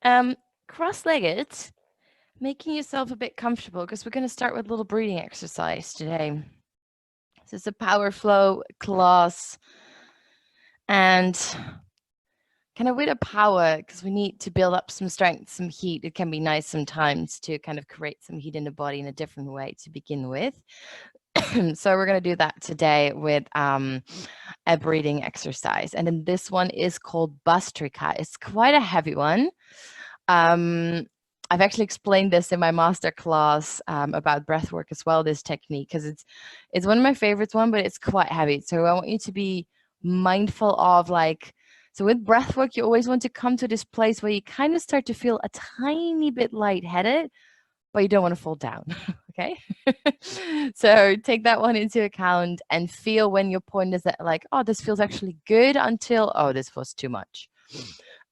Um, Cross-legged, making yourself a bit comfortable because we're going to start with a little breathing exercise today. So it's a power flow class and kind of with a power because we need to build up some strength, some heat. It can be nice sometimes to kind of create some heat in the body in a different way to begin with. So we're going to do that today with a breathing exercise. And then this one is called Bastrika. It's quite a heavy one. I've actually explained this in my master class about breath work as well, this technique, because it's one of my favorites one, but it's quite heavy. So I want you to be mindful of like, so with breath work, you always want to come to this place where you kind of start to feel a tiny bit lightheaded, but you don't want to fall down. Okay. So take that one into account and feel when your point is that like, oh, this feels actually good until, oh, this was too much.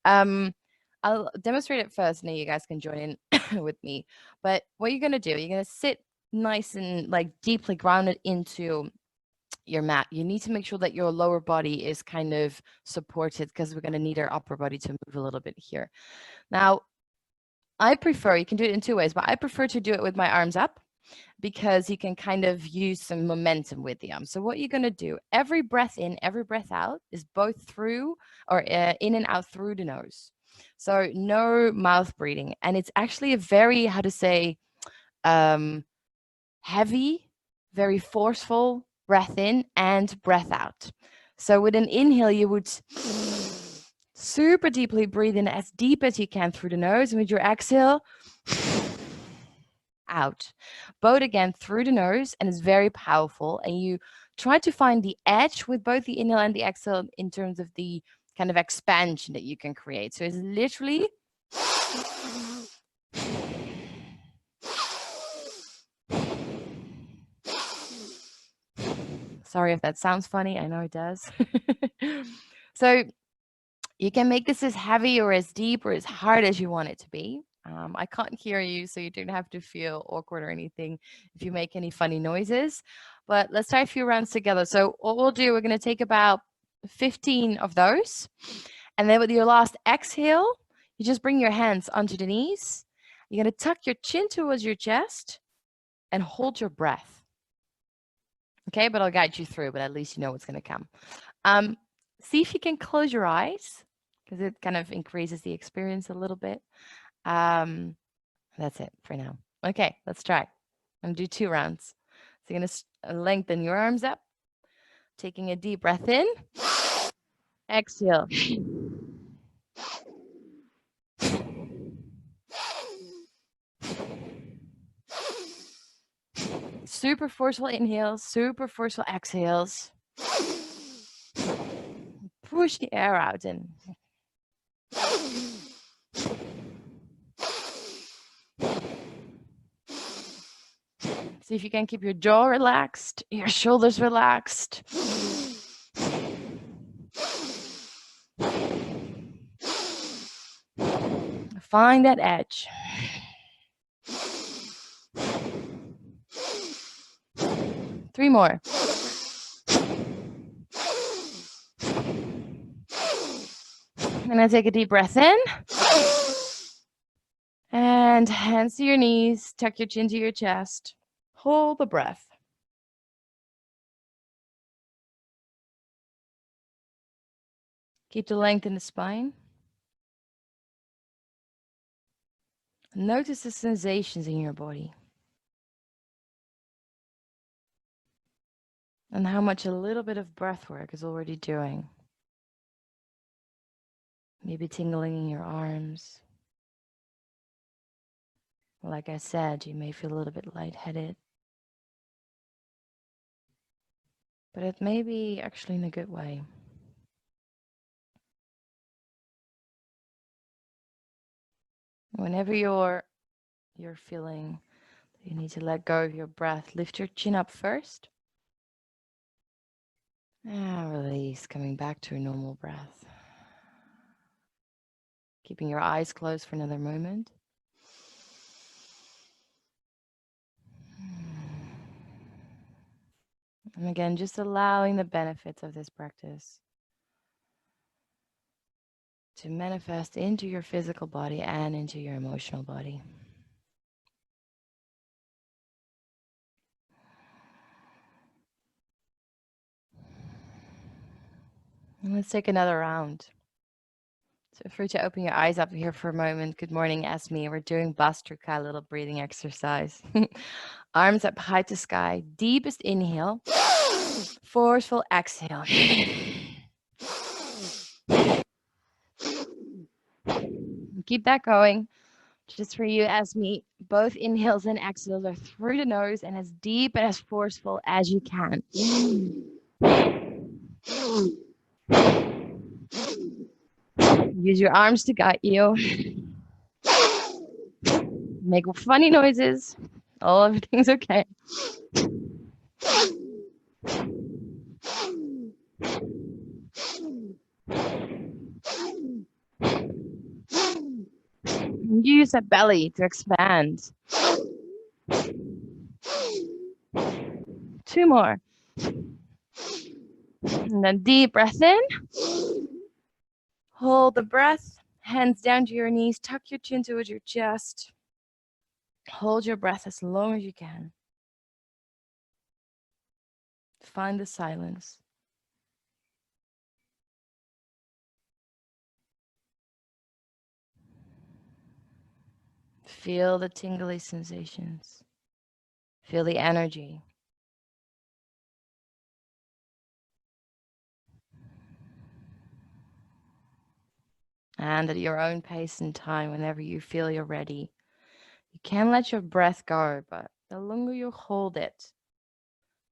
I'll demonstrate it first and then you guys can join in with me. But what you're going to do, you're going to sit nice and like deeply grounded into your mat. You need to make sure that your lower body is kind of supported because we're going to need our upper body to move a little bit here. Now, I prefer, you can do it in two ways, but I prefer to do it with my arms up because you can kind of use some momentum with the arms. So what you're going to do, every breath in, every breath out is both through or in and out through the nose. So no mouth breathing. And it's actually a very, how to say, heavy, very forceful breath in and breath out. So with an inhale, you would super deeply breathe in as deep as you can through the nose. And with your exhale, out. Both again through the nose, and it's very powerful. And you try to find the edge with both the inhale and the exhale in terms of the kind of expansion that you can create. So it's literally sorry if that sounds funny. I know it does. So you can make this as heavy or as deep or as hard as you want it to be. I can't hear you, so you don't have to feel awkward or anything if you make any funny noises. But let's try a few rounds together. So what we'll do, we're going to take about 15 of those. And then with your last exhale, you just bring your hands onto the knees. You're going to tuck your chin towards your chest and hold your breath. Okay, but I'll guide you through, but at least you know what's going to come. See if you can close your eyes because it kind of increases the experience a little bit. That's it for now. Okay, let's try. I'm going to do 2 rounds. So you're going to lengthen your arms up, taking a deep breath in. Exhale. Super forceful inhales, super forceful exhales. Push the air out and see if you can keep your jaw relaxed, your shoulders relaxed. Find that edge. 3 more. And I take a deep breath in. And hands to your knees, tuck your chin to your chest. Hold the breath. Keep the length in the spine. Notice the sensations in your body. And how much a little bit of breath work is already doing. Maybe tingling in your arms. Like I said, you may feel a little bit lightheaded. But it may be actually in a good way. Whenever you're feeling you need to let go of your breath, lift your chin up first. And release, coming back to a normal breath. Keeping your eyes closed for another moment. And again, just allowing the benefits of this practice to manifest into your physical body and into your emotional body. And let's take another round. So feel free to open your eyes up here for a moment. Good morning, Esme. We're doing Bastrika, little breathing exercise. Arms up high to sky. Deepest inhale. Forceful exhale. Keep that going. Just for you, Esme. Both inhales and exhales are through the nose and as deep and as forceful as you can. Use your arms to guide you. Make funny noises. Oh, everything's okay. Use that belly to expand. 2 more. And then deep breath in. Hold the breath. Hands down to your knees. Tuck your chin towards your chest. Hold your breath as long as you can. Find the silence. Feel the tingly sensations. Feel the energy. And at your own pace and time, whenever you feel you're ready, you can let your breath go, but the longer you hold it,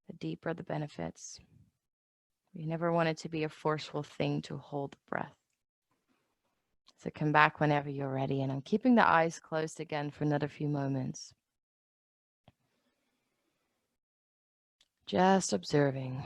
the deeper the benefits. You never want it to be a forceful thing to hold the breath. So come back whenever you're ready. And I'm keeping the eyes closed again for another few moments. Just observing.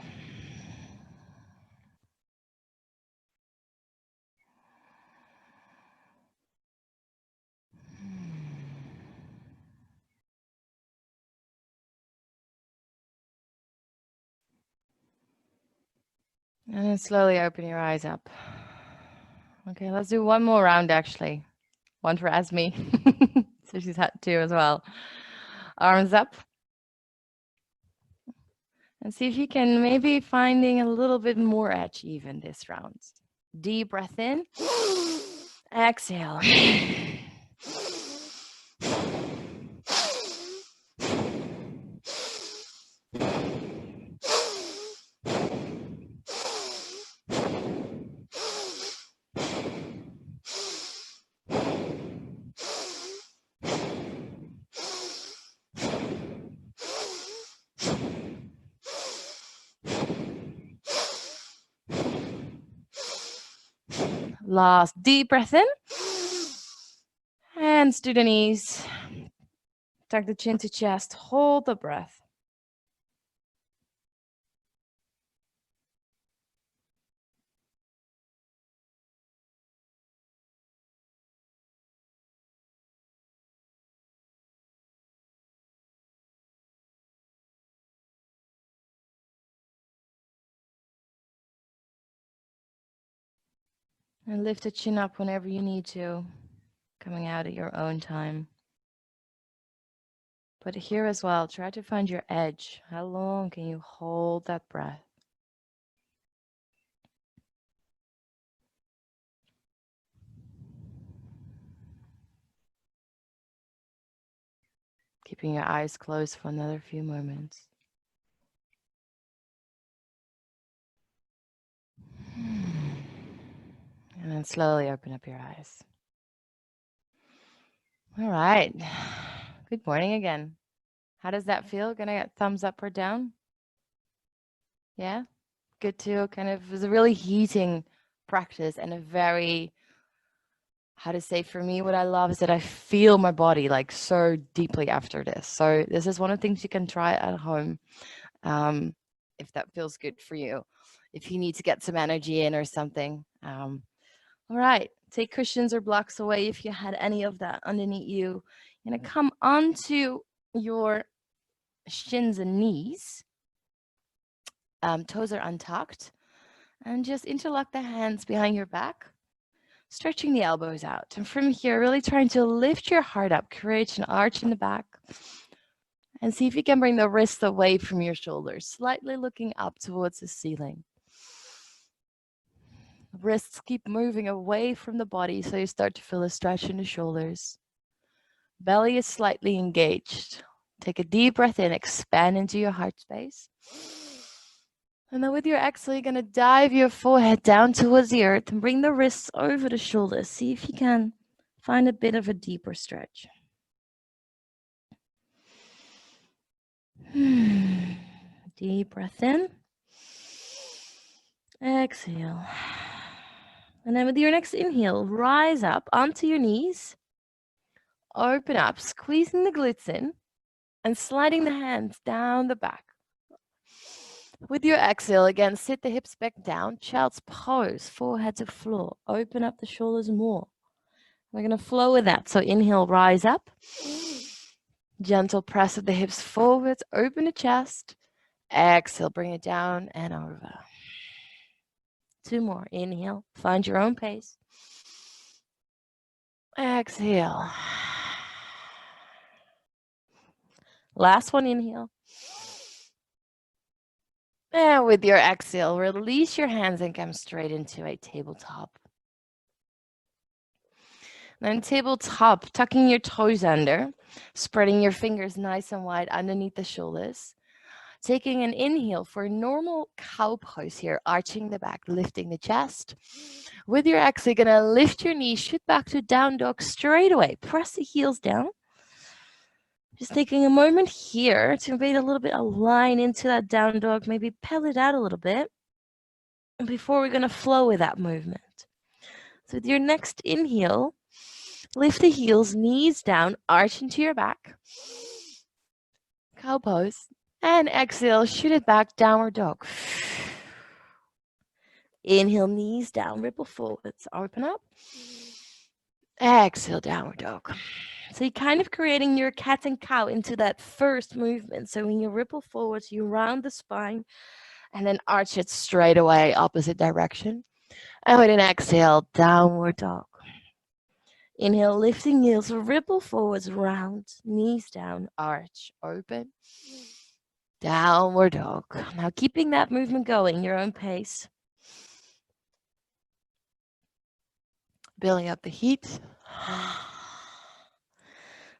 And then slowly open your eyes up. Okay, let's do one more round actually. One for Esme. So she's had 2 as well. Arms up. And see if you can maybe finding a little bit more edge even this round. Deep breath in. Exhale. Last deep breath in. Hands to the knees. Tuck the chin to chest. Hold the breath. And lift the chin up whenever you need to, coming out at your own time. But here as well, try to find your edge. How long can you hold that breath? Keeping your eyes closed for another few moments. And then slowly open up your eyes. All right. Good morning again. How does that feel? Gonna get thumbs up or down? Yeah? Good too. Kind of was a really heating practice and a very, how to say, for me, what I love is that I feel my body like so deeply after this. So this is one of the things you can try at home, if that feels good for you, if you need to get some energy in or something. All right, take cushions or blocks away if you had any of that underneath you. You're gonna come onto your shins and knees. Toes are untucked. And just interlock the hands behind your back. Stretching the elbows out. And from here, really trying to lift your heart up, create an arch in the back. And see if you can bring the wrists away from your shoulders, slightly looking up towards the ceiling. Wrists keep moving away from the body so you start to feel a stretch in the shoulders. Belly is slightly engaged. Take a deep breath in, expand into your heart space. And then with your exhale, you're going to dive your forehead down towards the earth and bring the wrists over the shoulders. See if you can find a bit of a deeper stretch. Deep breath in. Exhale. And then with your next inhale, rise up onto your knees. Open up, squeezing the glutes in and sliding the hands down the back. With your exhale, again, sit the hips back down. Child's pose, forehead to floor. Open up the shoulders more. We're going to flow with that. So inhale, rise up. Gentle press of the hips forward. Open the chest. Exhale, bring it down and over. 2 more. Inhale, find your own pace. Exhale. Last one, inhale. And with your exhale, release your hands and come straight into a tabletop. Then tabletop, tucking your toes under, spreading your fingers nice and wide underneath the shoulders. Taking an inhale for a normal cow pose here, arching the back, lifting the chest. With your exhale, you're gonna lift your knees, shoot back to down dog straight away. Press the heels down. Just taking a moment here to maybe a little bit align into that down dog, maybe pedal it out a little bit before we're gonna flow with that movement. So with your next inhale, lift the heels, knees down, arch into your back. Cow pose. And exhale, shoot it back, downward dog. Inhale, knees down, ripple forwards, open up. Exhale, downward dog. So you're kind of creating your cat and cow into that first movement. So when you ripple forwards, you round the spine and then arch it straight away, opposite direction. And with an exhale, downward dog. Inhale, lifting heels, ripple forwards, round, knees down, arch, open. Downward dog. Now keeping that movement going, your own pace. Building up the heat.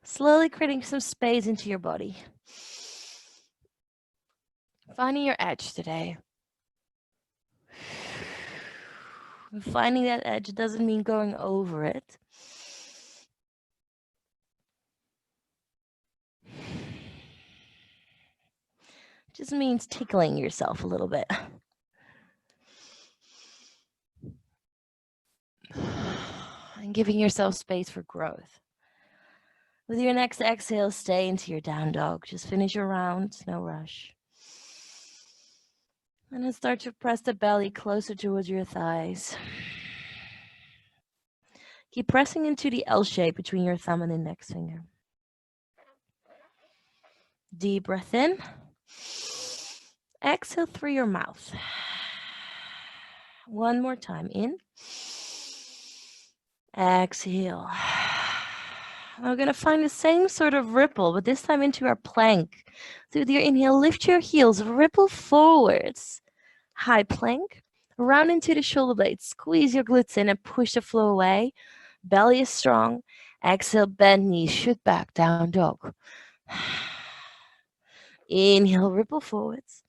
Slowly creating some space into your body. Finding your edge today. Finding that edge doesn't mean going over it. Just means tickling yourself a little bit. And giving yourself space for growth. With your next exhale, stay into your down dog. Just finish your round, no rush. And then start to press the belly closer towards your thighs. Keep pressing into the L shape between your thumb and index finger. Deep breath in. Exhale through your mouth. One more time. In. Exhale. We're going to find the same sort of ripple, but this time into our plank. So with your inhale, lift your heels, ripple forwards. High plank. Round into the shoulder blades. Squeeze your glutes in and push the flow away. Belly is strong. Exhale, bend knees, shoot back, down dog. Inhale, ripple forwards.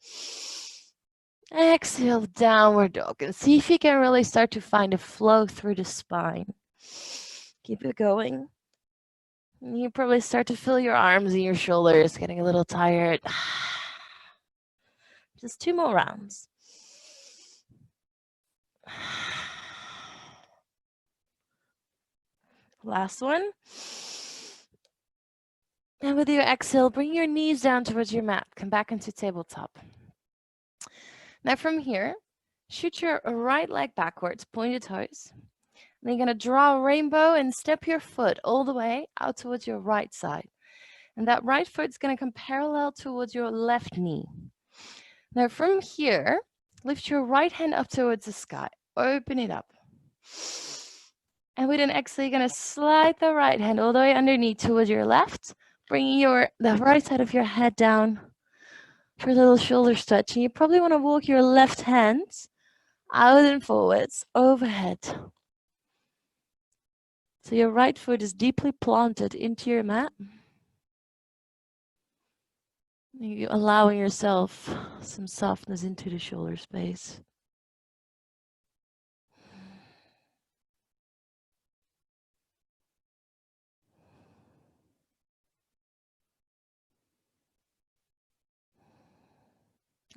Exhale, downward dog. And see if you can really start to find a flow through the spine. Keep it going. And you probably start to feel your arms and your shoulders getting a little tired. Just 2 more rounds. Last one. And with your exhale, bring your knees down towards your mat. Come back into tabletop. Now from here, shoot your right leg backwards, point your toes. And then you're going to draw a rainbow and step your foot all the way out towards your right side. And that right foot is going to come parallel towards your left knee. Now from here, lift your right hand up towards the sky. Open it up. And with an exhale, you're going to slide the right hand all the way underneath towards your left, bringing the right side of your head down for a little shoulder stretch. And you probably want to walk your left hand out and forwards, overhead. So your right foot is deeply planted into your mat. You're allowing yourself some softness into the shoulder space.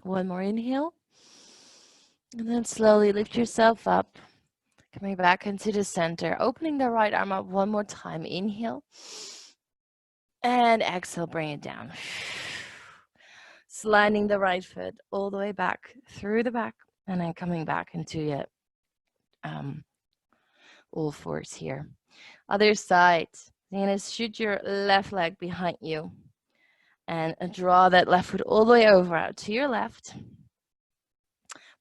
One more inhale. And then slowly lift yourself up. Coming back into the center. Opening the right arm up one more time. Inhale. And exhale, bring it down. Sliding the right foot all the way back through the back. And then coming back into it. All fours here. Other side. You're going to shoot your left leg behind you. And draw that left foot all the way over out to your left.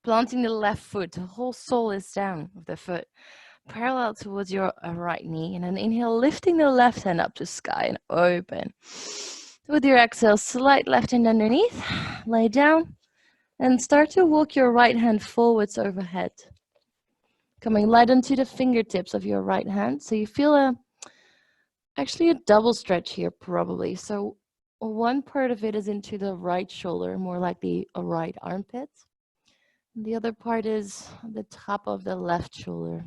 Planting the left foot, the whole sole is down of the foot, parallel towards your right knee. And then inhale, lifting the left hand up to sky and open. With your exhale, slight left hand underneath, lay down, and start to walk your right hand forwards overhead. Coming light onto the fingertips of your right hand. So you feel actually a double stretch here probably. So one part of it is into the right shoulder, more like the right armpit. And the other part is the top of the left shoulder.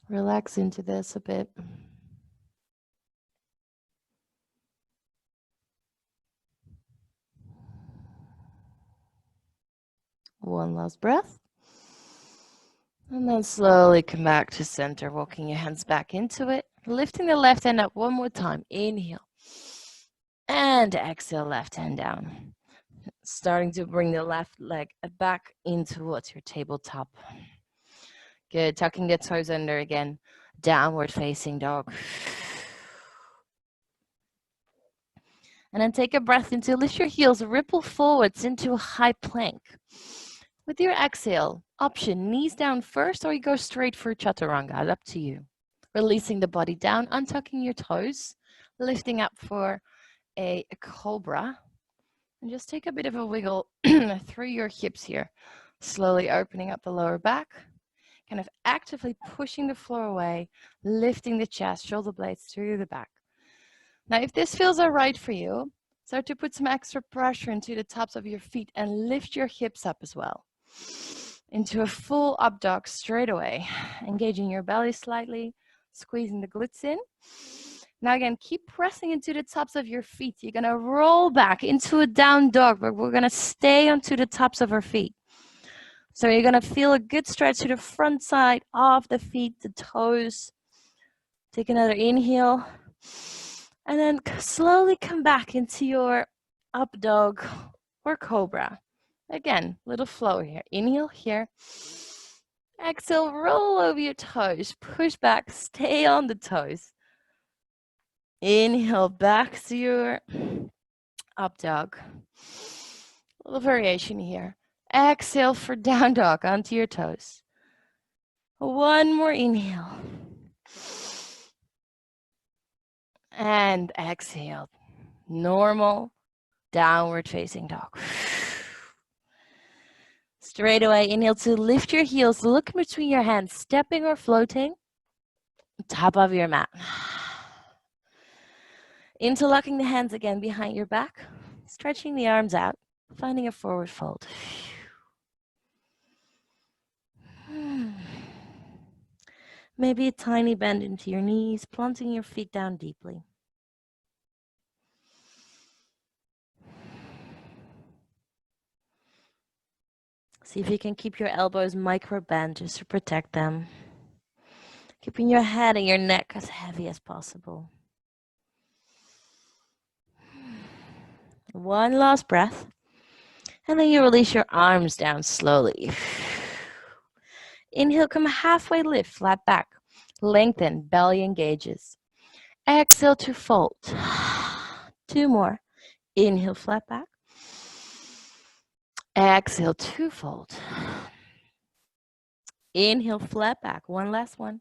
Relax into this a bit. One last breath. And then slowly come back to center, walking your hands back into it. Lifting the left hand up one more time. Inhale. And exhale, left hand down. Starting to bring the left leg back in towards your tabletop. Good. Tucking the toes under again. Downward facing dog. And then take a breath into, lift your heels, ripple forwards into a high plank. With your exhale, option, knees down first, or you go straight for chaturanga, it's up to you. Releasing the body down, untucking your toes, lifting up for a cobra. And just take a bit of a wiggle through your hips here. Slowly opening up the lower back, kind of actively pushing the floor away, lifting the chest, shoulder blades through the back. Now, if this feels all right for you, start to put some extra pressure into the tops of your feet and lift your hips up as well. Into a full up dog straight away. Engaging your belly slightly, squeezing the glutes in. Now again, keep pressing into the tops of your feet. You're going to roll back into a down dog, but we're going to stay onto the tops of our feet. So you're going to feel a good stretch to the front side of the feet, the toes. Take another inhale. And then slowly come back into your up dog or cobra. Again, little flow here. Inhale here. Exhale, roll over your toes. Push back, stay on the toes. Inhale back to your up dog. A little variation here. Exhale for down dog onto your toes. One more inhale. And exhale. Normal downward facing dog. Straight away, inhale to lift your heels. Look in between your hands, stepping or floating. Top of your mat. Interlocking the hands again behind your back. Stretching the arms out. Finding a forward fold. Maybe a tiny bend into your knees, planting your feet down deeply. See if you can keep your elbows micro bent just to protect them. Keeping your head and your neck as heavy as possible. One last breath. And then you release your arms down slowly. Inhale, come halfway lift, flat back. Lengthen, belly engages. Exhale to fold. 2 more. Inhale, flat back. Exhale, twofold. Inhale, flat back. One last one.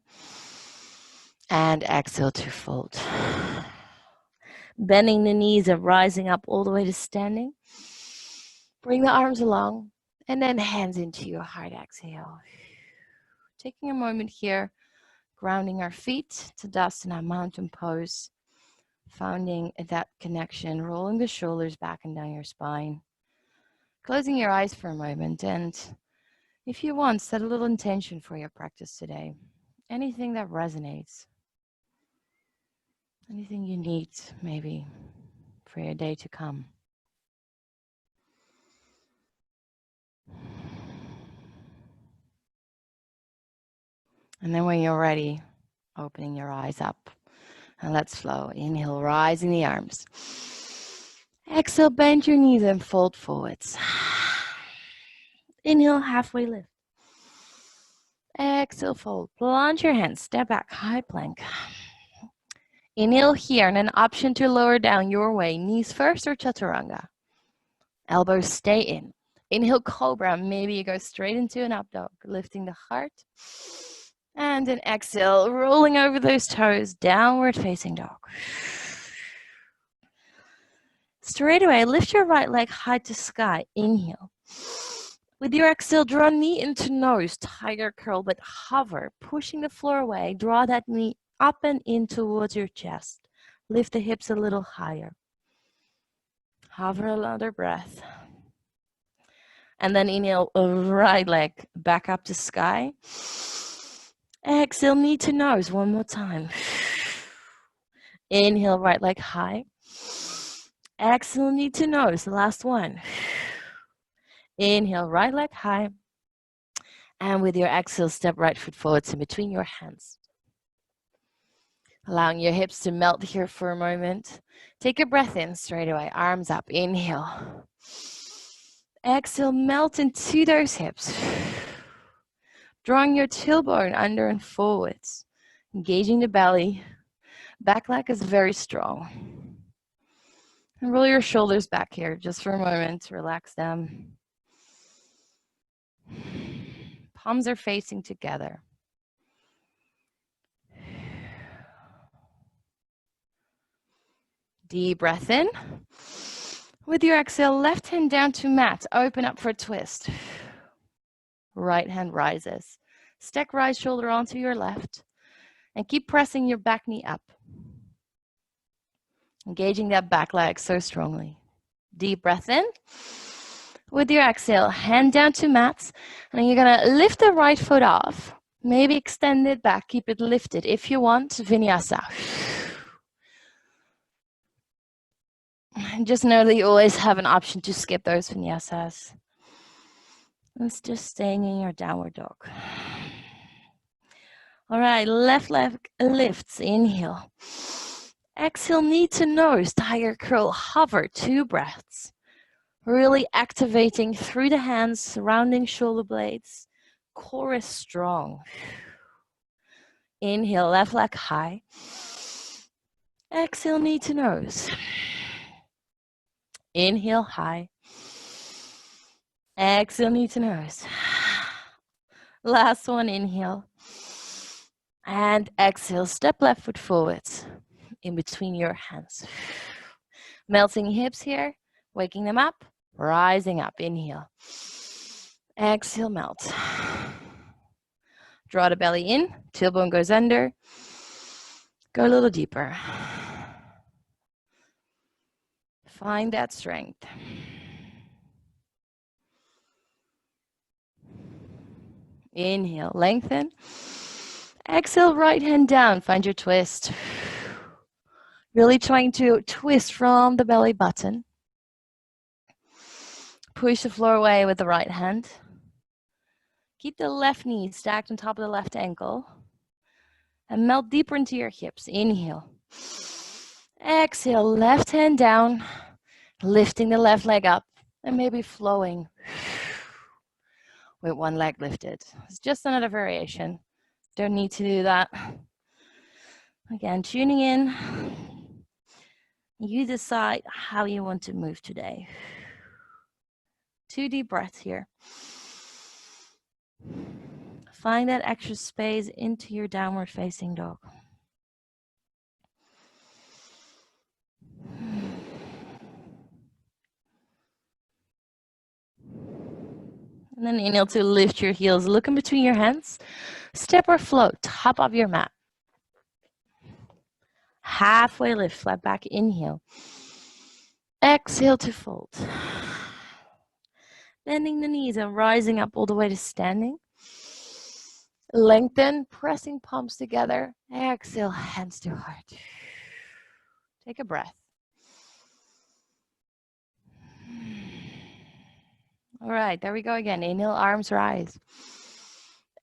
And exhale, twofold. Bending the knees and rising up all the way to standing. Bring the arms along and then hands into your heart exhale. Taking a moment here, grounding our feet to dust in our mountain pose. Finding that connection, rolling the shoulders back and down your spine. Closing your eyes for a moment, and if you want, set a little intention for your practice today. Anything that resonates. Anything you need, maybe, for your day to come. And then when you're ready, opening your eyes up. And let's flow. Inhale, rising the arms. Exhale, bend your knees and fold forwards. Inhale, halfway lift. Exhale, fold. Plunge your hands, step back, high plank. Inhale here, and an option to lower down your way. Knees first or chaturanga. Elbows stay in. Inhale, cobra. Maybe you go straight into an up dog, lifting the heart. And an exhale, rolling over those toes, downward facing dog. Straight away, lift your right leg high to sky. Inhale. With your exhale, draw knee into nose, tiger curl, but hover, pushing the floor away. Draw that knee up and in towards your chest. Lift the hips a little higher. Hover another breath. And then inhale, right leg back up to sky. Exhale, knee to nose, one more time. Inhale, right leg high. Exhale, knee to nose, last one. Inhale, right leg high. And with your exhale, step right foot forwards in between your hands. Allowing your hips to melt here for a moment. Take a breath in straight away, arms up, inhale. Exhale, melt into those hips. Drawing your tailbone under and forwards. Engaging the belly. Back leg is very strong. And roll your shoulders back here just for a moment. Relax them. Palms are facing together. Deep breath in. With your exhale, left hand down to mat. Open up for a twist. Right hand rises. Stack right shoulder onto your left. And keep pressing your back knee up. Engaging that back leg so strongly. Deep breath in. With your exhale, hand down to mat. And then you're going to lift the right foot off. Maybe extend it back. Keep it lifted. If you want, Vinyasa. Just know that you always have an option to skip those vinyasas. It's just staying in your downward dog. All right, left leg lifts, inhale. Exhale, knee to nose, tiger curl, hover, 2 breaths. Really activating through the hands, surrounding shoulder blades. Core is strong. Inhale, left leg high. Exhale, knee to nose. Inhale, high. Exhale, knee to nose. Last one, inhale. And exhale, step left foot forwards in between your hands. Melting hips here, waking them up, rising up, inhale. Exhale, melt. Draw the belly in, tailbone goes under. Go a little deeper. Find that strength. Inhale, lengthen. Exhale, right hand down, find your twist. Really trying to twist from the belly button. Push the floor away with the right hand. Keep the left knee stacked on top of the left ankle. And melt deeper into your hips. Inhale. Exhale, left hand down. Lifting the left leg up. And maybe flowing with one leg lifted. It's just another variation. Don't need to do that. Again, tuning in. You decide how you want to move today. 2 deep breaths here. Find that extra space into your downward facing dog. And then inhale to lift your heels. Look in between your hands. Step or float, top of your mat. Halfway lift, flat back, inhale. Exhale to fold. Bending the knees and rising up all the way to standing. Lengthen, pressing palms together. Exhale, hands to heart. Take a breath. All right, there we go again. Inhale, arms rise.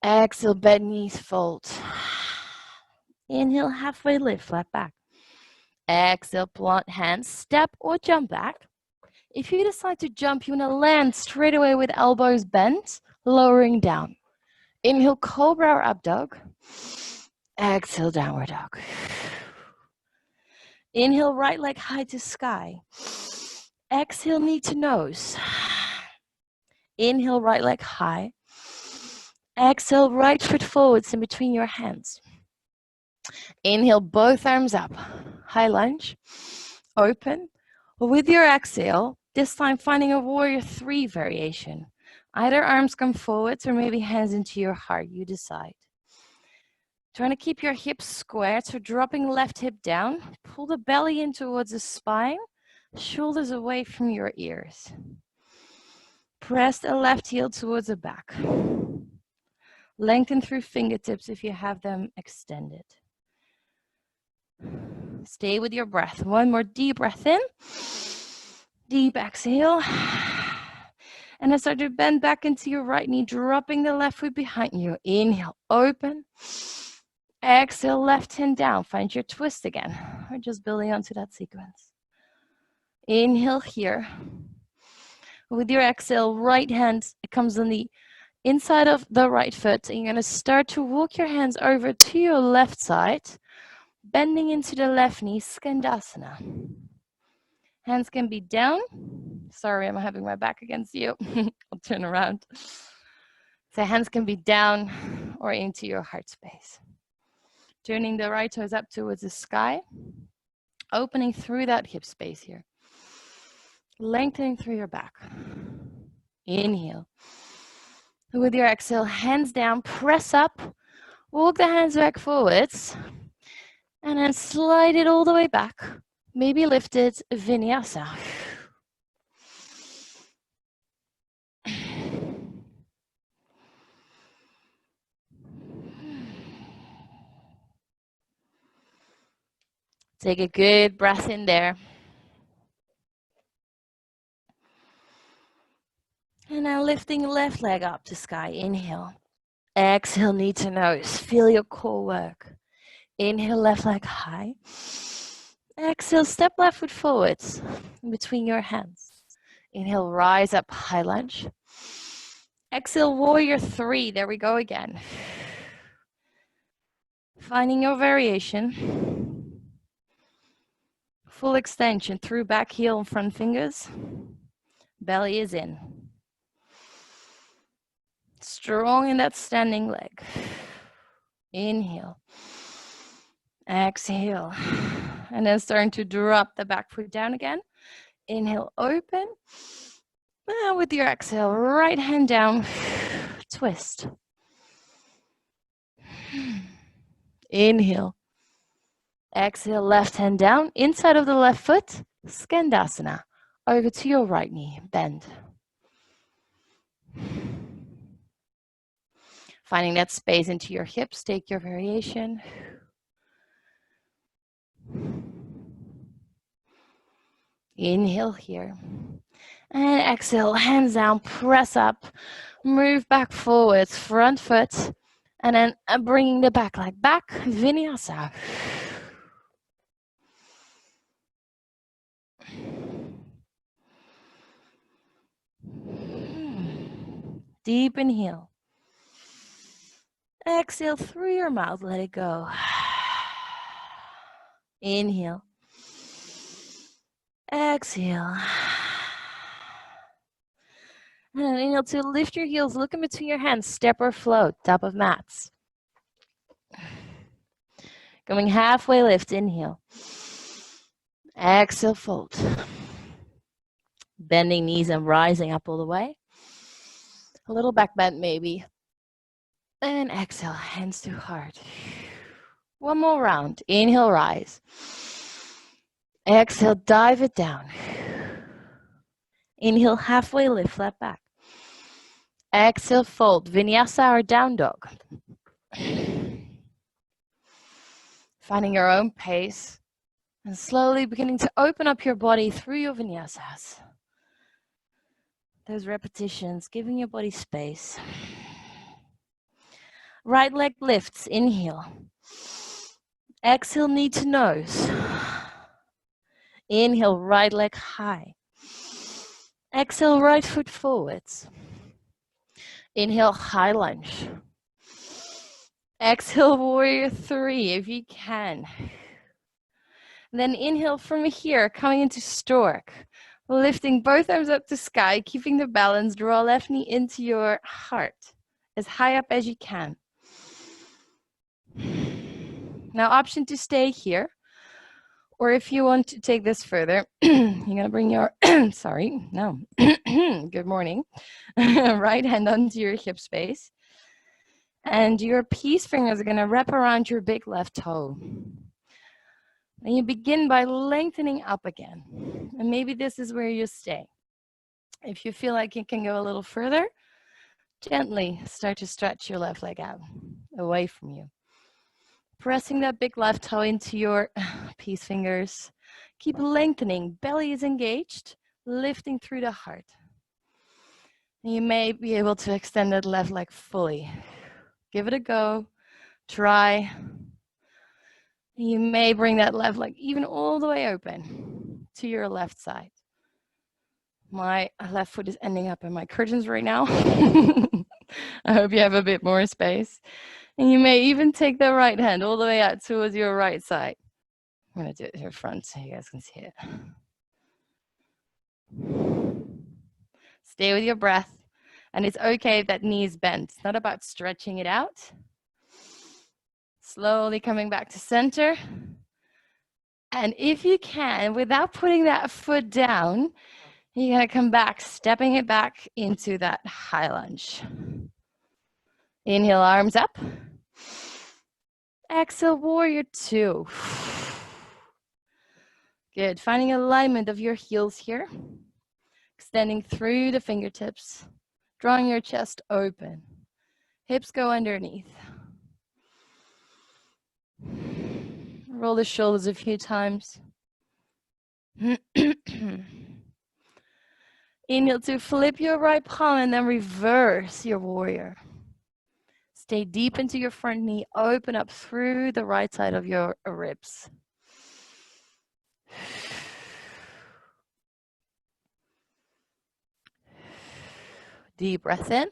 Exhale, bend knees, fold. Inhale, halfway lift, flat back. Exhale, plant hands, step or jump back. If you decide to jump, you want to land straight away with elbows bent, lowering down. Inhale, cobra or up dog. Exhale, downward dog. Inhale, right leg high to sky. Exhale, knee to nose. Inhale, right leg high. Exhale, right foot forwards in between your hands. Inhale, both arms up. High lunge. Open. With your exhale, this time finding a warrior 3 variation. Either arms come forwards or maybe hands into your heart, you decide. Trying to keep your hips squared, so dropping left hip down. Pull the belly in towards the spine, shoulders away from your ears. Press the left heel towards the back. Lengthen through fingertips if you have them extended. Stay with your breath. One more deep breath in. Deep exhale. And then start to bend back into your right knee, dropping the left foot behind you. Inhale, open. Exhale, left hand down. Find your twist again. We're just building onto that sequence. Inhale here. With your exhale, right hand comes on the inside of the right foot. And you're going to start to walk your hands over to your left side, bending into the left knee, Skandasana. Hands can be down. Sorry, I'm having my back against you. I'll turn around. So hands can be down or into your heart space. Turning the right toes up towards the sky. Opening through that hip space here. Lengthening through your back. Inhale. With your exhale, hands down, press up. Walk the hands back forwards. And then slide it all the way back. Maybe lift it, Vinyasa. Take a good breath in there. And now lifting left leg up to sky. Inhale. Exhale, knee to nose. Feel your core work. Inhale, left leg high. Exhale, step left foot forwards in between your hands. Inhale, rise up, high lunge. Exhale, warrior 3. There we go again. Finding your variation. Full extension through back heel and front fingers. Belly is in. Strong in that standing leg. Inhale. Exhale. And then starting to drop the back foot down again. Inhale, open. And with your exhale, right hand down. Twist. Inhale. Exhale, left hand down. Inside of the left foot. Skandasana. Over to your right knee. Bend. Finding that space into your hips. Take your variation. Inhale here. And exhale, hands down, press up. Move back forwards, front foot. And then bringing the back leg back. Vinyasa. Deep inhale. Exhale through your mouth, let it go. Inhale. Exhale. And then inhale to lift your heels, look in between your hands, step or float, top of mats. Going halfway lift, inhale. Exhale, fold. Bending knees and rising up all the way. A little back bend maybe. And exhale, hands to heart. One more round. Inhale, rise. Exhale, dive it down. Inhale, halfway lift, flat back. Exhale, fold. Vinyasa or down dog. Finding your own pace and slowly beginning to open up your body through your vinyasas. Those repetitions, giving your body space. Right leg lifts, inhale. Exhale, knee to nose. Inhale, right leg high. Exhale, right foot forwards. Inhale, high lunge. Exhale, warrior three, if you can. Then inhale from here, coming into stork. Lifting both arms up to sky, keeping the balance. Draw left knee into your heart, as high up as you can. Now, option to stay here. Or if you want to take this further, you're going to bring your, good morning, right hand onto your hip space. And your peace fingers are going to wrap around your big left toe. And you begin by lengthening up again. And maybe this is where you stay. If you feel like you can go a little further, gently start to stretch your left leg out, away from you. Pressing that big left toe into your peace fingers. Keep lengthening, belly is engaged, lifting through the heart. And you may be able to extend that left leg fully. Give it a go, try. You may bring that left leg even all the way open to your left side. My left foot is ending up in my curtains right now. I hope you have a bit more space. And you may even take the right hand all the way out towards your right side. I'm going to do it here front so you guys can see it. Stay with your breath. And it's okay if that knee is bent. It's not about stretching it out. Slowly coming back to center. And if you can, without putting that foot down, you're going to come back, stepping it back into that high lunge. Inhale, arms up. Exhale, warrior two. Good. Finding alignment of your heels here. Extending through the fingertips. Drawing your chest open. Hips go underneath. Roll the shoulders a few times. Inhale to flip your right palm and then reverse your warrior. Stay deep into your front knee. Open up through the right side of your ribs. Deep breath in.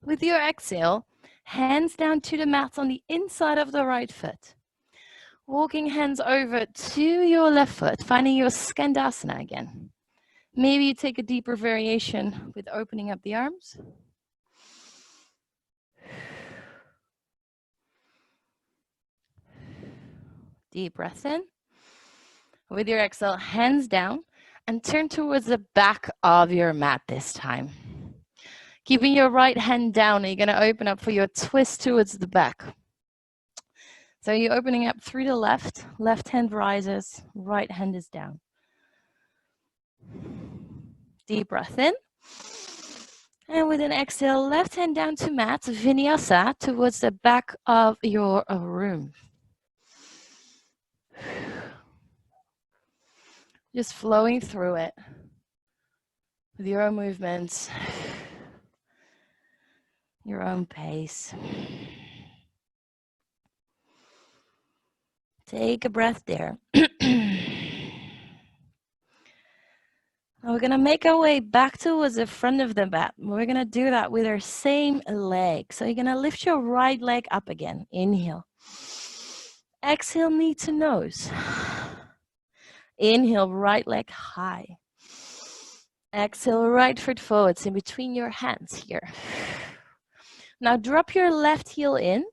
With your exhale, hands down to the mat on the inside of the right foot. Walking hands over to your left foot, finding your Skandasana again. Maybe you take a deeper variation with opening up the arms. Deep breath in. With your exhale, hands down and turn towards the back of your mat this time. Keeping your right hand down, you're going to open up for your twist towards the back. So you're opening up through the left hand rises, right hand is down. Deep breath in. And with an exhale, left hand down to mat, Vinyasa, towards the back of your room. Just flowing through it with your own movements, your own pace. Take a breath there. Now we're going to make our way back towards the front of the mat. We're going to do that with our same leg. So you're going to lift your right leg up again. Inhale. Exhale, knee to nose. Inhale, right leg high. Exhale, right foot forwards in between your hands here. Now drop your left heel in.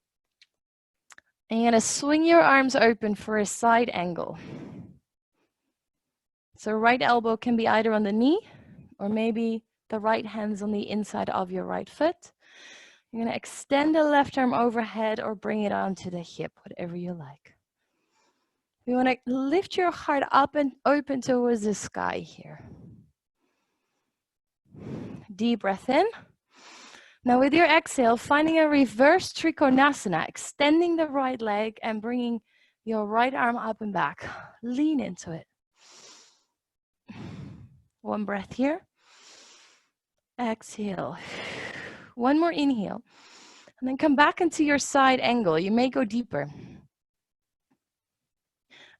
And you're going to swing your arms open for a side angle. So right elbow can be either on the knee or maybe the right hand's on the inside of your right foot. You're going to extend the left arm overhead or bring it onto the hip, whatever you like. You want to lift your heart up and open towards the sky here. Deep breath in. Now with your exhale, finding a reverse Trikonasana, extending the right leg and bringing your right arm up and back. Lean into it. One breath here. Exhale. One more inhale. And then come back into your side angle. You may go deeper.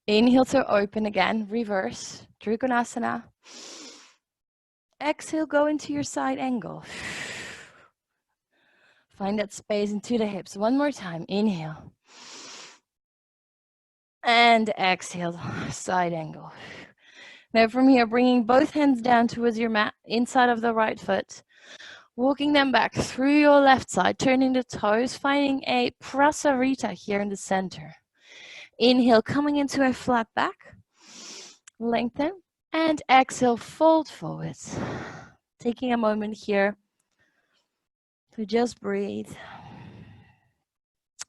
Inhale to open again, reverse, Trikonasana. Exhale, go into your side angle. Find that space into the hips. One more time, inhale. And exhale, side angle. Now from here, bringing both hands down towards your mat, inside of the right foot. Walking them back through your left side, turning the toes, finding a prasarita here in the center. Inhale, coming into a flat back. Lengthen. And exhale, fold forwards. Taking a moment here to just breathe.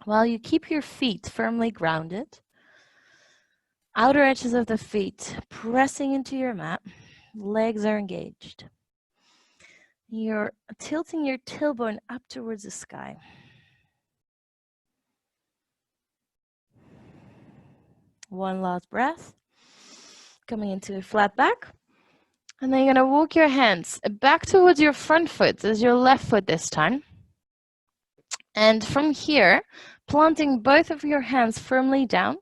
While you keep your feet firmly grounded. Outer edges of the feet pressing into your mat. Legs are engaged. You're tilting your tailbone up towards the sky. One last breath. Coming into a flat back. And then you're going to walk your hands back towards your front foot as your left foot this time. And from here, planting both of your hands firmly down.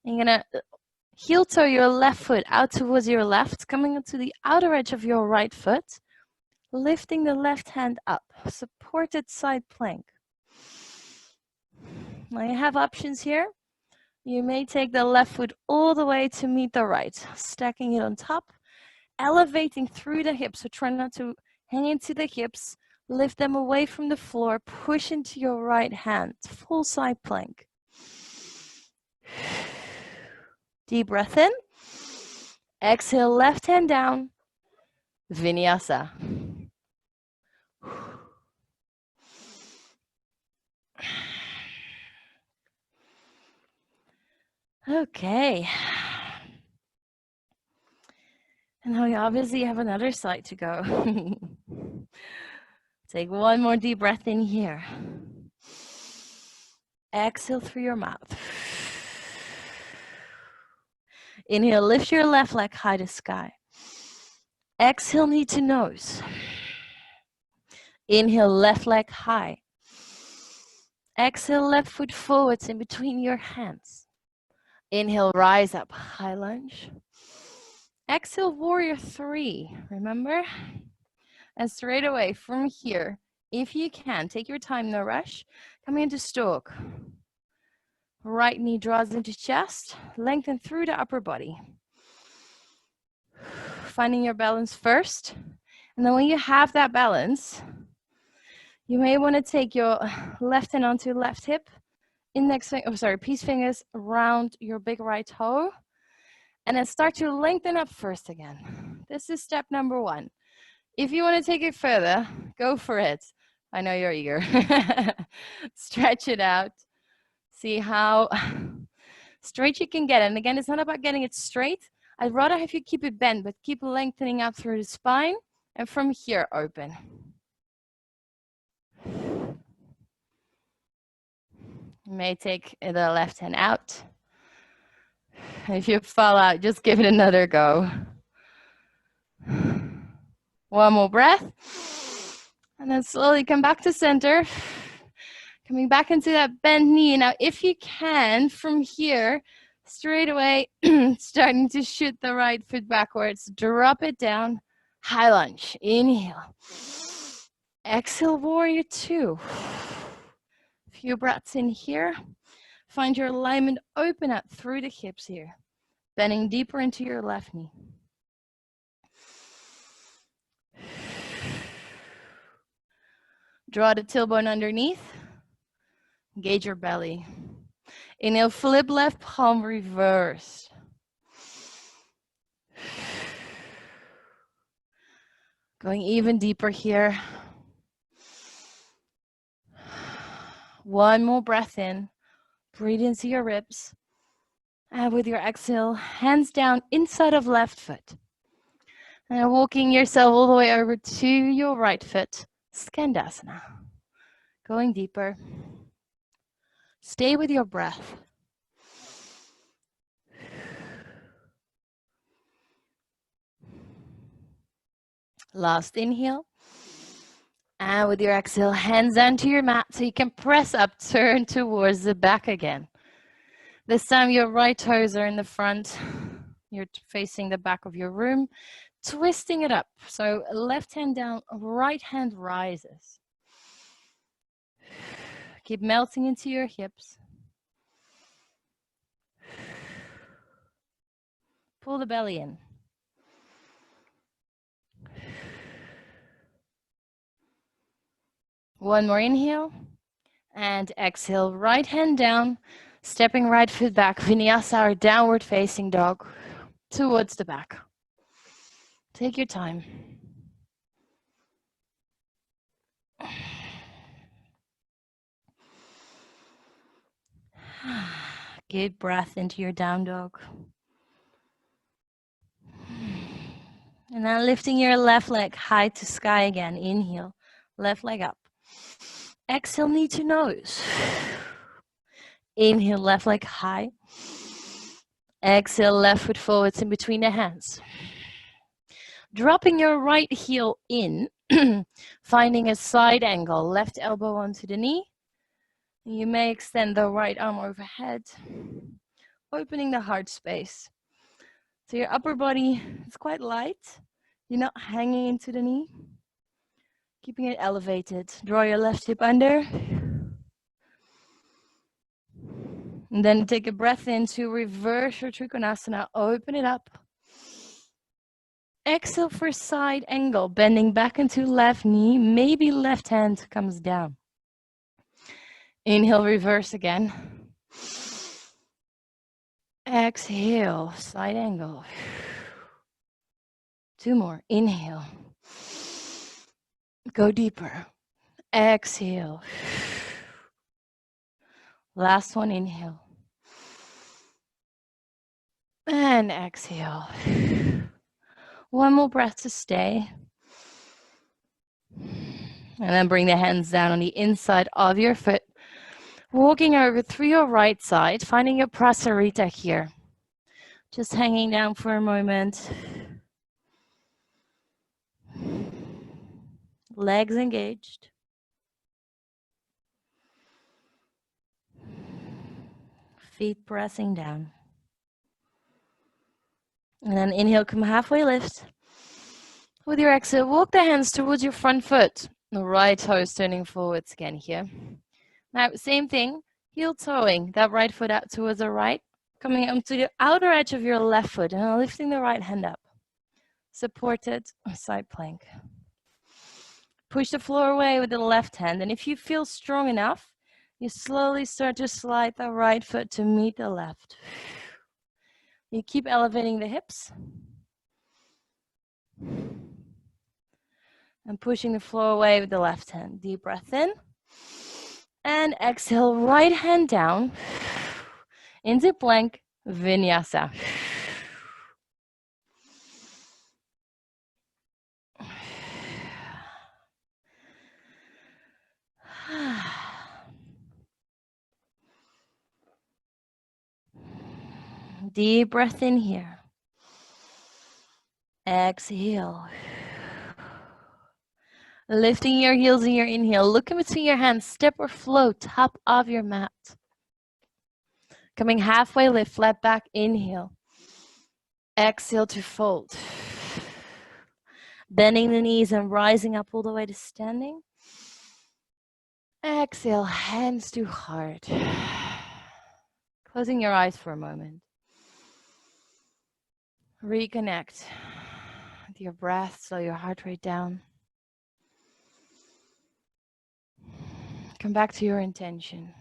And you're going to heel toe your left foot out towards your left, coming into the outer edge of your right foot. Lifting the left hand up, supported side plank. Now you have options here. You may take the left foot all the way to meet the right, stacking it on top, elevating through the hips. So try not to hang into the hips, lift them away from the floor, push into your right hand, full side plank. Deep breath in. Exhale, left hand down, Vinyasa. Okay. And now we obviously have another side to go. Take one more deep breath in here. Exhale through your mouth. Inhale, lift your left leg high to sky. Exhale, knee to nose. Inhale, left leg high. Exhale, left foot forwards in between your hands. Inhale, rise up, high lunge. Exhale, warrior three, remember? And straight away from here, if you can, take your time, no rush. Come into stork. Right knee draws into chest, lengthen through the upper body. Finding your balance first. And then when you have that balance, you may want to take your left hand onto left hip, peace fingers around your big right toe, and then start to lengthen up first again. This is step number one. If you want to take it further, go for it. I know you're eager. Stretch it out. See how straight you can get it. And again, it's not about getting it straight. I'd rather have you keep it bent, but keep lengthening out through the spine. And from here, open. You may take the left hand out. If you fall out, just give it another go. One more breath. And then slowly come back to center. Coming back into that bent knee. Now, if you can, from here, straight away, starting to shoot the right foot backwards. Drop it down. High lunge. Inhale. Exhale, warrior two. Few breaths in here. Find your alignment, open up through the hips here. Bending deeper into your left knee. Draw the tailbone underneath. Engage your belly. Inhale, flip left palm reversed. Going even deeper here. One more breath in. Breathe into your ribs. And with your exhale, hands down inside of left foot. And walking yourself all the way over to your right foot. Skandasana. Going deeper. Stay with your breath. Last inhale. And with your exhale, hands onto your mat so you can press up, turn towards the back again. This time your right toes are in the front. You're facing the back of your room, twisting it up. So left hand down, right hand rises. Keep melting into your hips. Pull the belly in. One more inhale. And exhale, right hand down, stepping right foot back. Vinyasa or downward facing dog towards the back. Take your time. Good breath into your down dog. And now lifting your left leg high to sky again. Inhale, left leg up. Exhale, knee to nose. Inhale, left leg high. Exhale, left foot forwards in between the hands. Dropping your right heel in, finding a side angle, left elbow onto the knee. You may extend the right arm overhead, opening the heart space. So your upper body is quite light. You're not hanging into the knee. Keeping it elevated. Draw your left hip under. And then take a breath in to reverse your Trikonasana. Open it up. Exhale for side angle, bending back into left knee. Maybe left hand comes down. Inhale, reverse again. Exhale, side angle. Two more. Inhale. Go deeper. Exhale. Last one, inhale. And exhale. One more breath to stay. And then bring the hands down on the inside of your foot. Walking over through your right side, finding your prasarita here. Just hanging down for a moment. Legs engaged. Feet pressing down. And then inhale, come halfway lift. With your exhale, walk the hands towards your front foot. The right toe is turning forwards again here. Now, same thing, heel toeing that right foot out towards the right, coming up to the outer edge of your left foot and lifting the right hand up. Supported side plank. Push the floor away with the left hand, and if you feel strong enough, you slowly start to slide the right foot to meet the left. You keep elevating the hips. And pushing the floor away with the left hand. Deep breath in. And exhale, right hand down into plank, Vinyasa. Deep breath in here. Exhale. Lifting your heels in your inhale. Look in between your hands. Step or flow, top of your mat. Coming halfway lift, flat back, inhale. Exhale to fold. Bending the knees and rising up all the way to standing. Exhale, hands to heart. Closing your eyes for a moment. Reconnect with your breath, slow your heart rate down. Come back to your intention.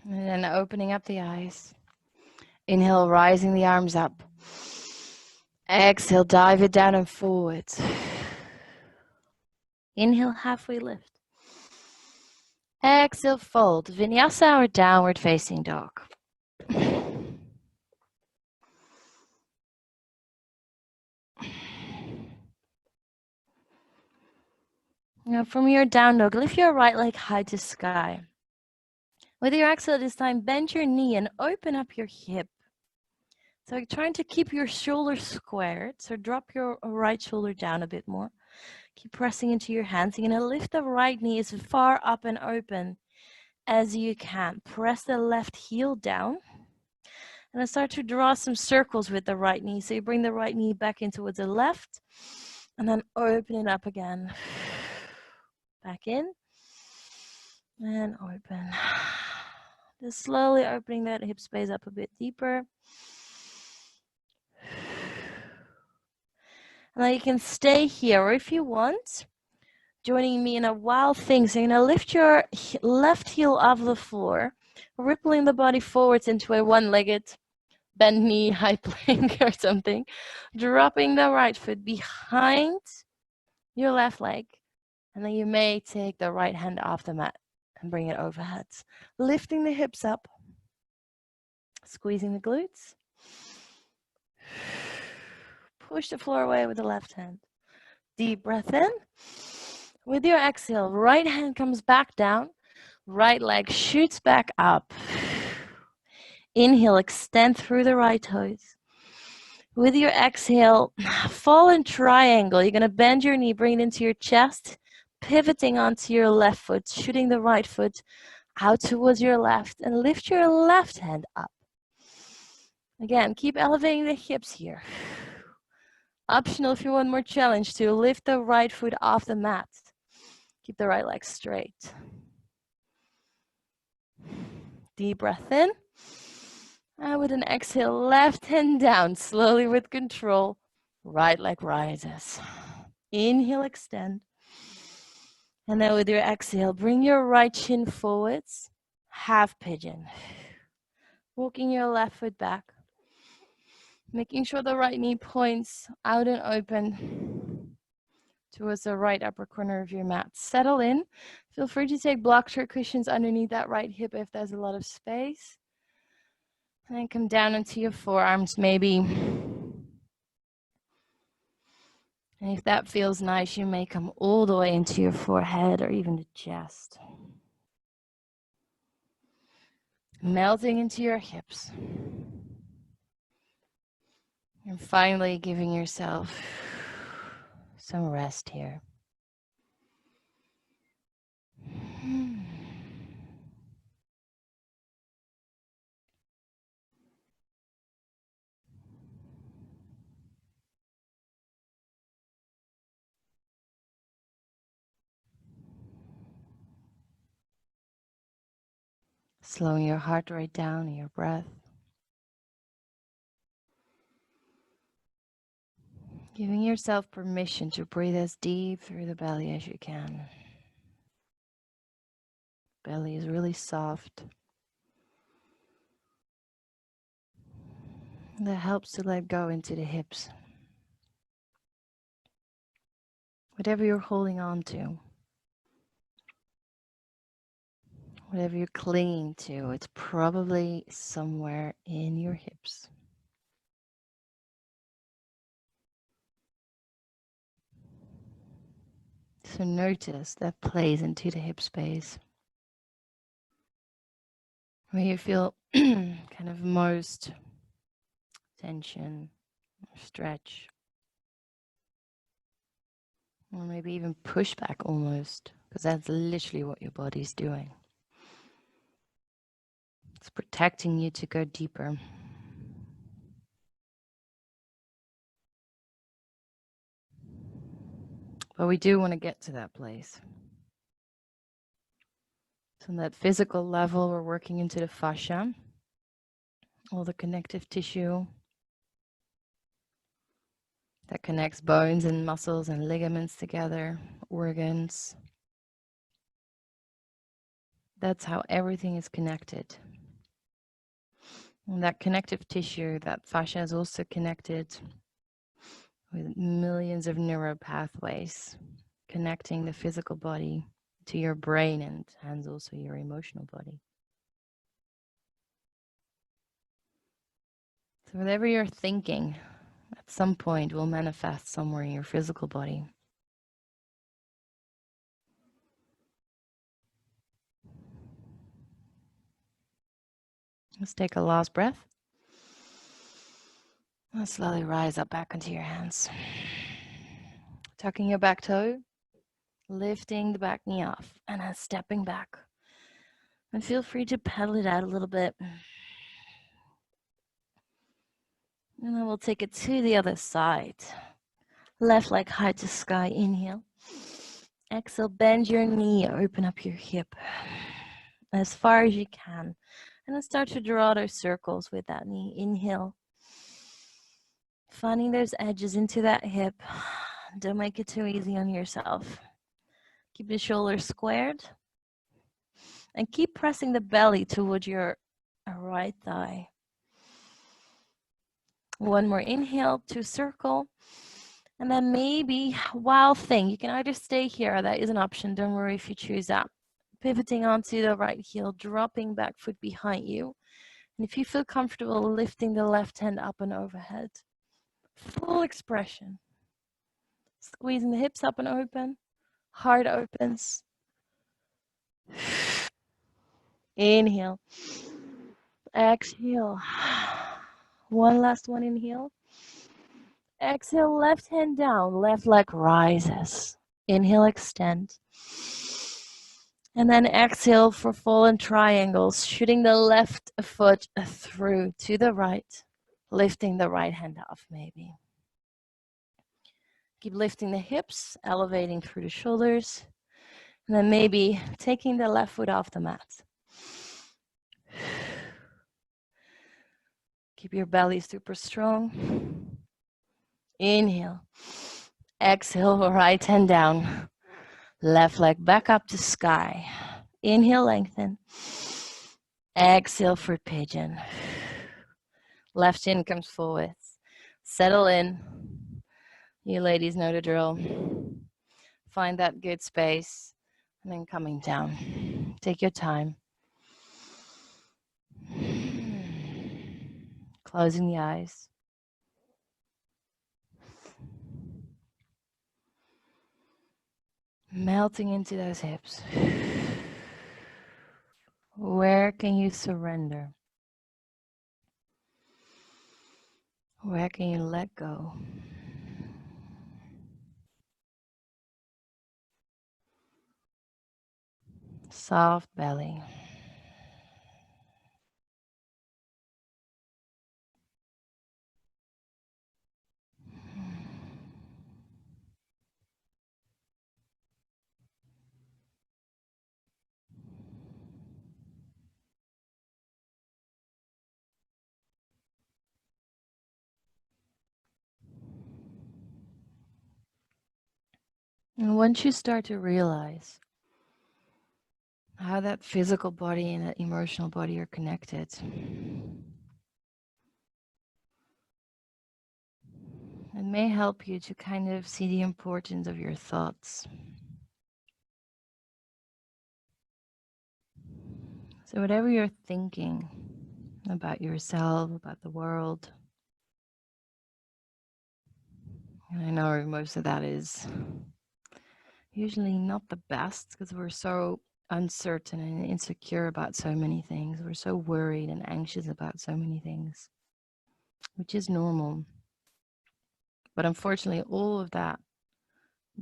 And then opening up the eyes. Inhale, rising the arms up. Exhale, dive it down and forward. Inhale, halfway lift. Exhale, fold. Vinyasa or downward facing dog. Now from your down dog, lift your right leg high to sky. With your exhale this time, bend your knee and open up your hip. So you're trying to keep your shoulders squared. So drop your right shoulder down a bit more. Keep pressing into your hands. You're going to lift the right knee as far up and open as you can. Press the left heel down. And then start to draw some circles with the right knee. So you bring the right knee back in towards the left. And then open it up again. Back in. And open. Just slowly opening that hip space up a bit deeper. And now you can stay here, or if you want, joining me in a wild thing. So you're going to lift your left heel off the floor, rippling the body forwards into a one-legged bend knee high plank or something. Dropping the right foot behind your left leg. And then you may take the right hand off the mat and bring it overhead. Lifting the hips up. Squeezing the glutes. Push the floor away with the left hand. Deep breath in. With your exhale, right hand comes back down. Right leg shoots back up. Inhale, extend through the right toes. With your exhale, fall in triangle. You're going to bend your knee, bring it into your chest, pivoting onto your left foot, shooting the right foot out towards your left, and lift your left hand up. Again, keep elevating the hips here. Optional if you want more challenge to lift the right foot off the mat. Keep the right leg straight. Deep breath in. And with an exhale, left hand down, slowly with control. Right leg rises. Inhale, extend. And then with your exhale, bring your right shin forwards. Half pigeon. Walking your left foot back. Making sure the right knee points out and open towards the right upper corner of your mat. Settle in. Feel free to take block chair cushions underneath that right hip if there's a lot of space. And then come down into your forearms maybe. And if that feels nice, you may come all the way into your forehead or even the chest. Melting into your hips. And finally giving yourself some rest here. Slowing your heart rate down and your breath. Giving yourself permission to breathe as deep through the belly as you can. Belly is really soft. That helps to let go into the hips. Whatever you're holding on to, whatever you're clinging to, it's probably somewhere in your hips. So notice that plays into the hip space. Where you feel kind of most tension, or stretch, or maybe even pushback almost, because that's literally what your body's doing. It's protecting you to go deeper. . But we do want to get to that place. So on that physical level, we're working into the fascia, all the connective tissue that connects bones and muscles and ligaments together, organs. That's how everything is connected. And that connective tissue, that fascia, is also connected with millions of neural pathways connecting the physical body to your brain and hence also your emotional body. So whatever you're thinking at some point will manifest somewhere in your physical body. Let's take a last breath. And slowly rise up back into your hands. Tucking your back toe, lifting the back knee off, and then stepping back. And feel free to pedal it out a little bit. And then we'll take it to the other side. Left leg high to sky, inhale. Exhale, bend your knee, open up your hip as far as you can. And then start to draw those circles with that knee. Inhale. Finding those edges into that hip. Don't make it too easy on yourself. Keep the shoulders squared. And keep pressing the belly towards your right thigh. One more inhale to circle. And then maybe wild thing. You can either stay here. That is an option. Don't worry if you choose that. Pivoting onto the right heel, dropping back foot behind you. And if you feel comfortable, lifting the left hand up and overhead. Full expression. Squeezing the hips up and open. Heart opens. Inhale. Exhale. One last one, inhale. Exhale, left hand down, left leg rises. Inhale, extend. And then exhale for fallen triangles, shooting the left foot through to the right, lifting the right hand off maybe. Keep lifting the hips, elevating through the shoulders, and then maybe taking the left foot off the mat. Keep your belly super strong. Inhale. Exhale, right hand down. Left leg back up to sky. Inhale, lengthen. Exhale for pigeon. Left shin comes forward. Settle in. You ladies know the drill. Find that good space and then coming down. Take your time. Closing the eyes. Melting into those hips. Where can you surrender? Where can you let go? Soft belly. And once you start to realize how that physical body and that emotional body are connected, it may help you to kind of see the importance of your thoughts. So whatever you're thinking about yourself, about the world, and I know most of that is usually not the best because we're so uncertain and insecure about so many things. We're so worried and anxious about so many things, which is normal. But unfortunately, all of that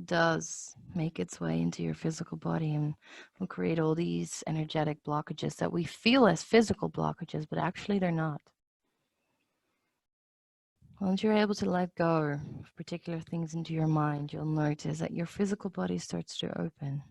does make its way into your physical body and will create all these energetic blockages that we feel as physical blockages, but actually they're not. Once you're able to let go of particular things into your mind, you'll notice that your physical body starts to open.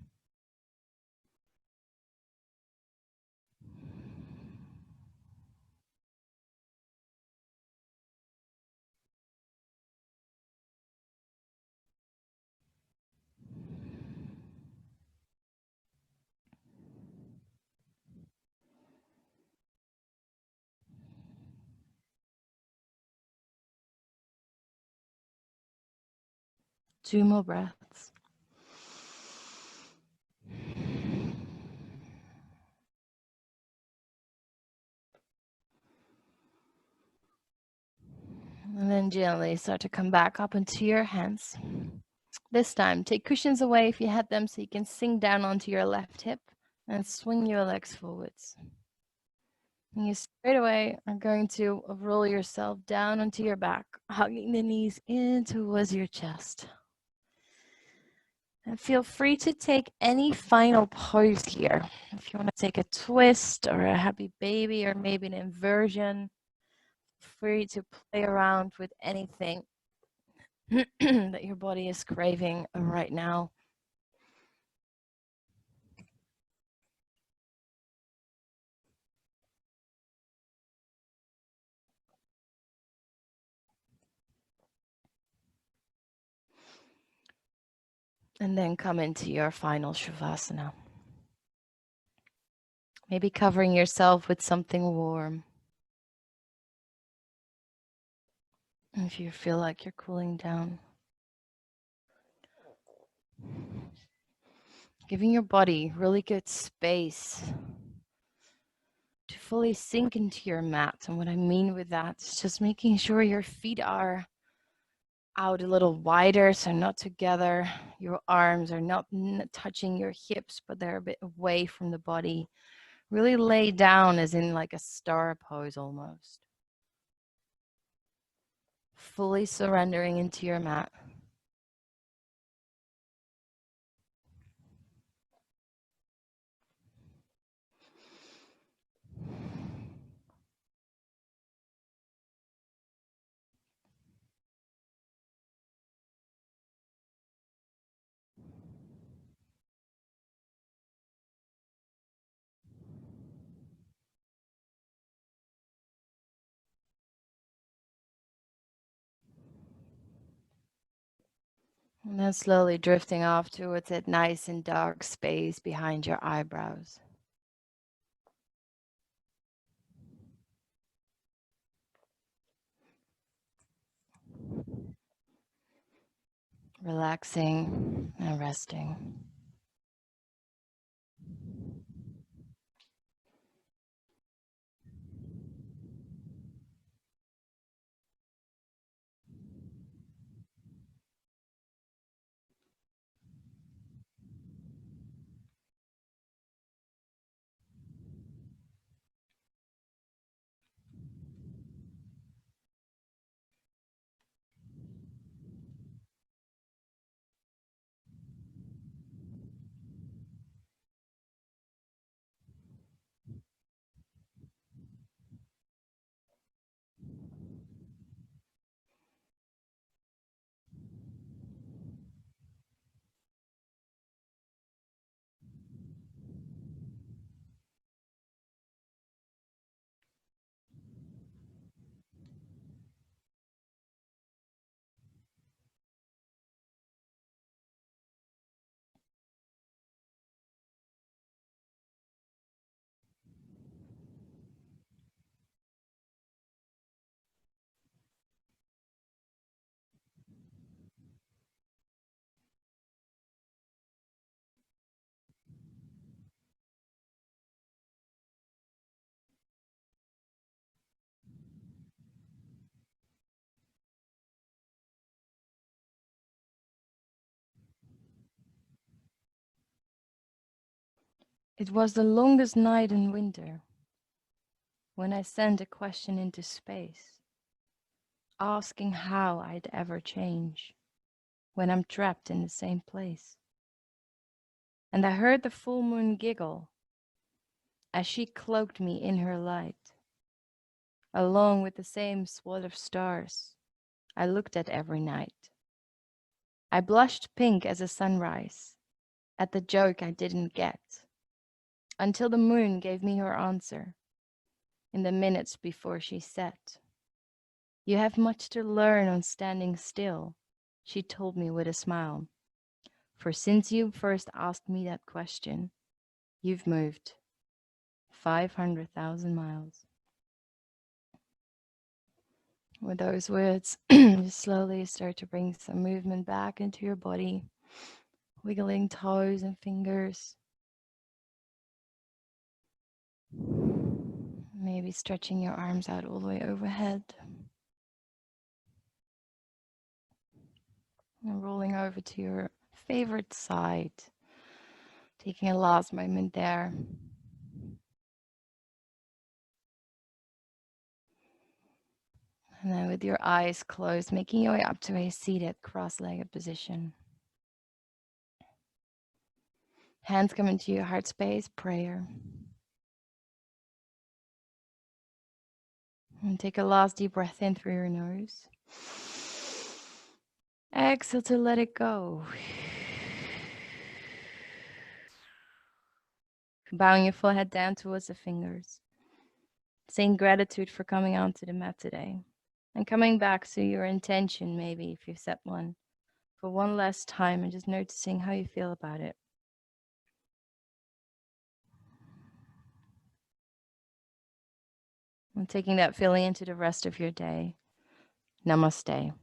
Two more breaths. And then gently start to come back up into your hands. This time, take cushions away if you had them so you can sink down onto your left hip and swing your legs forwards. And you straight away are going to roll yourself down onto your back, hugging the knees in towards your chest. And feel free to take any final pose here. If you want to take a twist or a happy baby or maybe an inversion, free to play around with anything that your body is craving right now. And then come into your final Shavasana. Maybe covering yourself with something warm. If you feel like you're cooling down. Giving your body really good space to fully sink into your mat. And what I mean with that is just making sure your feet are out a little wider, so not together. Your arms are not touching your hips, but they're a bit away from the body. Really lay down as in like a star pose almost. Fully surrendering into your mat. And then slowly drifting off towards that nice and dark space behind your eyebrows. Relaxing and resting. It was the longest night in winter when I sent a question into space, asking how I'd ever change when I'm trapped in the same place. And I heard the full moon giggle as she cloaked me in her light, along with the same swirl of stars I looked at every night. I blushed pink as a sunrise at the joke I didn't get, until the moon gave me her answer in the minutes before she set. You have much to learn on standing still, she told me with a smile. For since you first asked me that question, you've moved 500,000 miles. With those words, just slowly start to bring some movement back into your body, wiggling toes and fingers. Maybe stretching your arms out all the way overhead. And rolling over to your favorite side. Taking a last moment there. And then with your eyes closed, making your way up to a seated cross-legged position. Hands come into your heart space, prayer. And take a last deep breath in through your nose. Exhale to let it go. Bowing your forehead down towards the fingers. Saying gratitude for coming onto the mat today. And coming back to your intention, maybe if you've set one, for one last time, and just noticing how you feel about it. And taking that feeling into the rest of your day. Namaste.